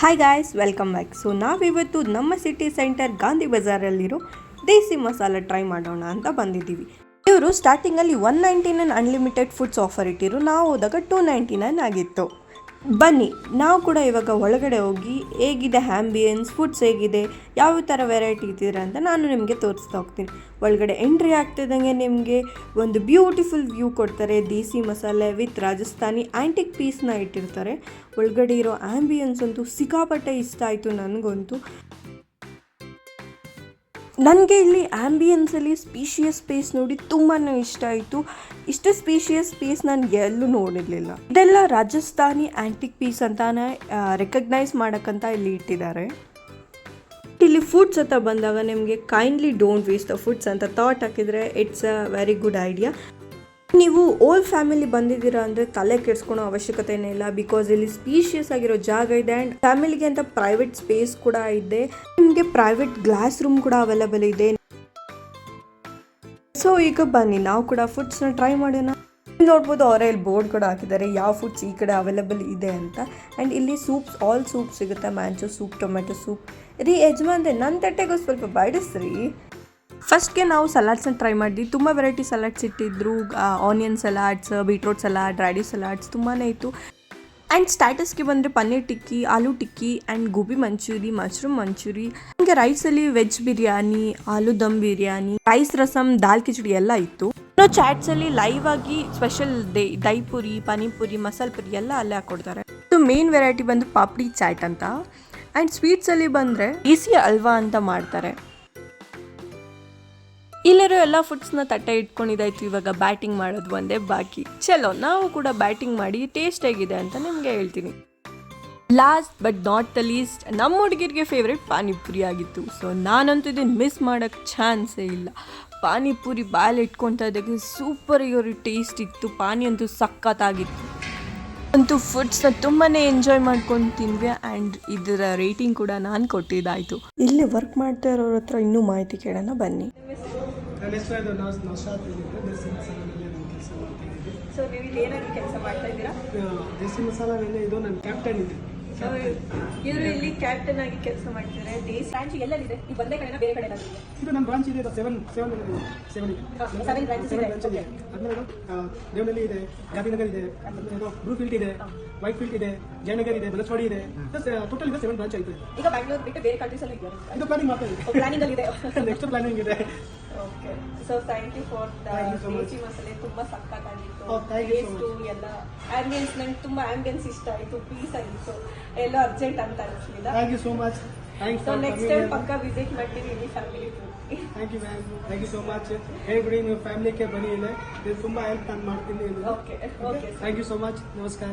Hi guys, welcome back. So ನಾವಿವತ್ತು ನಮ್ಮ city centre Gandhi ಬಜಾರಲ್ಲಿರೋ ದೇಸಿ masala try ಮಾಡೋಣ ಅಂತ ಬಂದಿದ್ದೀವಿ. ಇವರು ಸ್ಟಾರ್ಟಿಂಗಲ್ಲಿ 199 ಅನ್ಲಿಮಿಟೆಡ್ ಫುಡ್ಸ್ ಆಫರ್ ಇಟ್ಟಿರು. ನಾವು ಹೋದಾಗ 299 ಆಗಿತ್ತು. ಬನ್ನಿ ನಾವು ಕೂಡ ಇವಾಗ ಒಳಗಡೆ ಹೋಗಿ ಹೇಗಿದೆ ಆ್ಯಂಬಿಯನ್ಸ್, ಫುಡ್ಸ್ ಹೇಗಿದೆ, ಯಾವ ಥರ ವೆರೈಟಿ ಇದ್ದೀರಾ ಅಂತ ನಾನು ನಿಮಗೆ ತೋರಿಸ್ತಾ ಹೋಗ್ತೀನಿ. ಒಳಗಡೆ ಎಂಟ್ರಿ ಆಗ್ತಿದ್ದಂಗೆ ನಿಮಗೆ ಒಂದು ಬ್ಯೂಟಿಫುಲ್ ವ್ಯೂ ಕೊಡ್ತಾರೆ. ದೇಸಿ ಮಸಾಲೆ ವಿತ್ ರಾಜಸ್ಥಾನಿ ಆ್ಯಂಟಿಕ್ ಪೀಸ್ನ ಇಟ್ಟಿರ್ತಾರೆ. ಒಳಗಡೆ ಇರೋ ಆ್ಯಂಬಿಯನ್ಸ್ ಅಂತೂ ಸಿಕ್ಕಾಪಟ್ಟೆ ಇಷ್ಟ ಆಯಿತು ನನಗಂತೂ. ನನಗೆ ಇಲ್ಲಿ ಆ್ಯಂಬಿಯನ್ಸಲ್ಲಿ ಸ್ಪೀಷಿಯಸ್ ಸ್ಪೇಸ್ ನೋಡಿ ತುಂಬಾ ಇಷ್ಟ ಆಯಿತು. ಇಷ್ಟು ಸ್ಪೀಷಿಯಸ್ ಸ್ಪೇಸ್ ನಾನು ಎಲ್ಲೂ ನೋಡಿರಲಿಲ್ಲ. ಇದೆಲ್ಲ ರಾಜಸ್ಥಾನಿ ಆ್ಯಂಟಿಕ್ ಪೀಸ್ ಅಂತಾನೆ ರೆಕಗ್ನೈಸ್ ಮಾಡೋಕ್ಕಂತ ಇಲ್ಲಿ ಇಟ್ಟಿದ್ದಾರೆ. ಇಲ್ಲಿ ಫುಡ್ಸ್ ಅಂತ ಬಂದಾಗ ನಿಮಗೆ kindly don't waste the foods ಅಂತ ಥಾಟ್ ಹಾಕಿದರೆ it's a very good idea. ನೀವು ಓಲ್ ಫ್ಯಾಮಿಲಿ ಬಂದಿದ್ದೀರಾ ಅಂದರೆ ತಲೆ ಕೆಡಿಸ್ಕೊಳೋ ಅವಶ್ಯಕತೆನೇ ಇಲ್ಲ. ಬಿಕಾಸ್ ಇಲ್ಲಿ ಸ್ಪೀಷಿಯಸ್ ಆಗಿರೋ ಜಾಗ ಇದೆ ಆ್ಯಂಡ್ ಫ್ಯಾಮಿಲಿಗೆ ಅಂತ ಪ್ರೈವೇಟ್ ಸ್ಪೇಸ್ ಕೂಡ ಇದೆ. ನಿಮಗೆ ಪ್ರೈವೇಟ್ ಗ್ಲಾಸ್ ರೂಮ್ ಕೂಡ ಅವೈಲೇಬಲ್ ಇದೆ. ಸೊ ಈಗ ಬನ್ನಿ ನಾವು ಕೂಡ ಫುಡ್ಸ್ನ ಟ್ರೈ ಮಾಡೋಣ. ನೋಡ್ಬೋದು ಅವರೇ ಇಲ್ಲಿ ಬೋರ್ಡ್ ಕೂಡ ಹಾಕಿದ್ದಾರೆ ಯಾವ ಫುಡ್ಸ್ ಈ ಕಡೆ ಅವೈಲೇಬಲ್ ಇದೆ ಅಂತ. ಆ್ಯಂಡ್ ಇಲ್ಲಿ ಸೂಪ್ಸ್, ಆಲ್ ಸೂಪ್ ಸಿಗುತ್ತೆ. ಮ್ಯಾಂಚೋ ಸೂಪ್, ಟೊಮೆಟೊ ಸೂಪ್. ರೀ ಯಜಮಾನ್ರೆ, ನನ್ನ ತಟ್ಟೆಗೂ ಸ್ವಲ್ಪ ಬಡಿಸ್ರಿ. ಫಸ್ಟ್ಗೆ ನಾವು ಸಲಾಡ್ಸ್ನ ಟ್ರೈ ಮಾಡಿದ್ವಿ. ತುಂಬ ವೆರೈಟಿ ಸಲಾಡ್ಸ್ ಇಟ್ಟಿದ್ರು. Onion salads, beetroot salad, radish salads ತುಂಬಾ ಇತ್ತು. ಆ್ಯಂಡ್ ಸ್ಟಾಟಸ್ಗೆ ಬಂದರೆ ಪನ್ನೀರ್ ಟಿಕ್ಕಿ, ಆಲೂ ಟಿಕ್ಕಿ ಆ್ಯಂಡ್ ಗೋಬಿ ಮಂಚೂರಿ, ಮಶ್ರೂಮ್ ಮಂಚೂರಿ. ಹಂಗೆ ರೈಸಲ್ಲಿ ವೆಜ್ ಬಿರಿಯಾನಿ, ಆಲೂ ದಮ್ ಬಿರಿಯಾನಿ, ರೈಸ್ ರಸಮ್, ದಾಲ್ ಕಿಚಡಿ ಎಲ್ಲ ಇತ್ತು. ಇನ್ನು ಚಾಟ್ಸಲ್ಲಿ ಲೈವ್ ಆಗಿ ಸ್ಪೆಷಲ್ ದೈಪುರಿ, ಪಾನಿಪುರಿ, ಮಸಾಲೆ ಪುರಿ ಎಲ್ಲ ಅಲ್ಲೇ ಹಾಕ್ಕೊಡ್ತಾರೆ. ಇದು ಮೇನ್ ವೆರೈಟಿ ಬಂದು ಪಾಪಡಿ ಚಾಟ್ ಅಂತ. ಆ್ಯಂಡ್ ಸ್ವೀಟ್ಸಲ್ಲಿ ಬಂದರೆ ಈಸಿ ಹಲ್ವಾ ಅಂತ ಮಾಡ್ತಾರೆ. ಇಲ್ಲಿರೋ ಎಲ್ಲ ಫುಡ್ಸ್ನ ತಟ್ಟೆ ಇಟ್ಕೊಂಡಿದ್ದಾಯ್ತು. ಇವಾಗ ಬ್ಯಾಟಿಂಗ್ ಮಾಡೋದು ಒಂದೇ ಬಾಕಿ. ಚಲೋ ನಾವು ಕೂಡ ಬ್ಯಾಟಿಂಗ್ ಮಾಡಿ ಟೇಸ್ಟ್ ಹೇಗಿದೆ ಅಂತ ನಿಮಗೆ ಹೇಳ್ತೀನಿ. Last but not the least, ನಮ್ಮ ಹುಡುಗಿರಿಗೆ ಫೇವ್ರೆಟ್ ಪಾನಿಪುರಿ ಆಗಿತ್ತು. ಸೊ ನಾನಂತೂ ಇದನ್ನು ಮಿಸ್ ಮಾಡೋಕ್ಕೆ ಚಾನ್ಸೇ ಇಲ್ಲ. ಪಾನಿಪುರಿ ಬಾಯಲ್ಲಿ ಇಟ್ಕೊತಾ ಇದ್ದಾಗೆ ಸೂಪರ್ ಇರೋ ಟೇಸ್ಟ್ ಇತ್ತು. ಪಾನಿ ಅಂತೂ ಸಖತ್ತಾಗಿತ್ತು. ಅಂತೂ ಫುಡ್ಸ್ನ ತುಂಬಾ ಎಂಜಾಯ್ ಮಾಡ್ಕೊಂಡು ತಿಂದ್ವಿ. ಆ್ಯಂಡ್ ಇದರ ರೇಟಿಂಗ್ ಕೂಡ ನಾನು ಕೊಟ್ಟಿದ್ದಾಯಿತು. ಇಲ್ಲಿ ವರ್ಕ್ ಮಾಡ್ತಾ ಇರೋರ ಹತ್ರ ಇನ್ನೂ ಮಾಹಿತಿ ಕೇಳೋಣ ಬನ್ನಿ. ಸೊ ನೀವು ಇಲ್ಲಿ ಏನಾಗಿ ಕೆಲಸ ಮಾಡ್ತಾ ಇದ್ದೀರಾ? ದೇಸಿ ಮಸಾಲ ಇದು ನನ್ನ ಕ್ಯಾಪ್ಟನ್ ಇದೆ. ಇವರು ಇಲ್ಲಿ ಕ್ಯಾಪ್ಟನ್ ಆಗಿ ಕೆಲಸ ಮಾಡ್ತಾರೆ. ದೇಸಿ ಬ್ರಾಂಚ್ ಎಲ್ಲೆಲ್ಲಿದೆ? ಈ ಒಂದೇ ಕಡೆನ ಬೇರೆ ಕಡೆ ಇದು ನಮ್ಮ ಬ್ರಾಂಚ್ ಇದೆ. 7 ಬ್ರಾಂಚಸ್ ಇದೆ. ಅದನ್ನ ದೇವನಹಳ್ಳಿ ಇದೆ, ಗಾಂಧಿನಗರ್ ಇದೆ, ಬ್ಲೂ ಫೀಲ್ಡ್ ಇದೆ, ವೈಟ್ ಫೀಲ್ಡ್ ಇದೆ, ಜಯನಗರ್ ಇದೆ, ಬಲಸ್ವಾಡಿ ಇದೆ. ಟೋಟಲ್ ಇದೆ 7 ಬ್ರಾಂಚ್ ಆಯ್ತು. ಈಗ ಬ್ಯಾಂಗ್ಳೂರ್ ಬಿಟ್ಟು ಬೇರೆ ಕಂಟ್ರೀಸ್ ಅಲ್ಲಿ ಇದೆಯಾ? ಇದು ಪ್ಲಾನಿಂಗ್ ಮಾಡ್ತಾ ಇದ್ದೀವಿ. ಪ್ಲಾನಿಂಗ್ ಅಲ್ಲಿ ಇದೆ. ನೆಕ್ಸ್ಟ್ ಪ್ಲಾನಿಂಗ್ ಇದೆ. Okay, so thank you for the Desi Masale. ತುಂಬಾ ಸಖತ್ತಾಗಿತ್ತು. ಟೇಸ್ಟ್ ಎಲ್ಲ ಆಂಬಿಯನ್ಸ್, ನಂಗೆ ತುಂಬಾ ಆಂಬಿಯನ್ಸ್ ಇಷ್ಟ ಆಯಿತು. ಪೀಸ್ ಆಗಿತ್ತು. ಎಲ್ಲೋ ಅರ್ಜೆಂಟ್ ಅಂತ ಅನಿಸಲಿಲ್ಲ. Thank you so much. So next time ಪಕ್ಕ ವಿಸಿಟ್ ಮಾಡ್ತೀವಿ ಇಲ್ಲಿ family. Thank you ma'am, thank you so much. ಹೇಳ್ಬಿಡಿ ನೀವು ಫ್ಯಾಮಿಲಿಗೆ ಬನ್ನಿ. ಇಲ್ಲ ಇದು ತುಂಬ ಹೆಲ್ಪ್ ನಾನು ಮಾಡ್ತೀನಿ. Okay okay, thank you so much. ನಮಸ್ಕಾರ.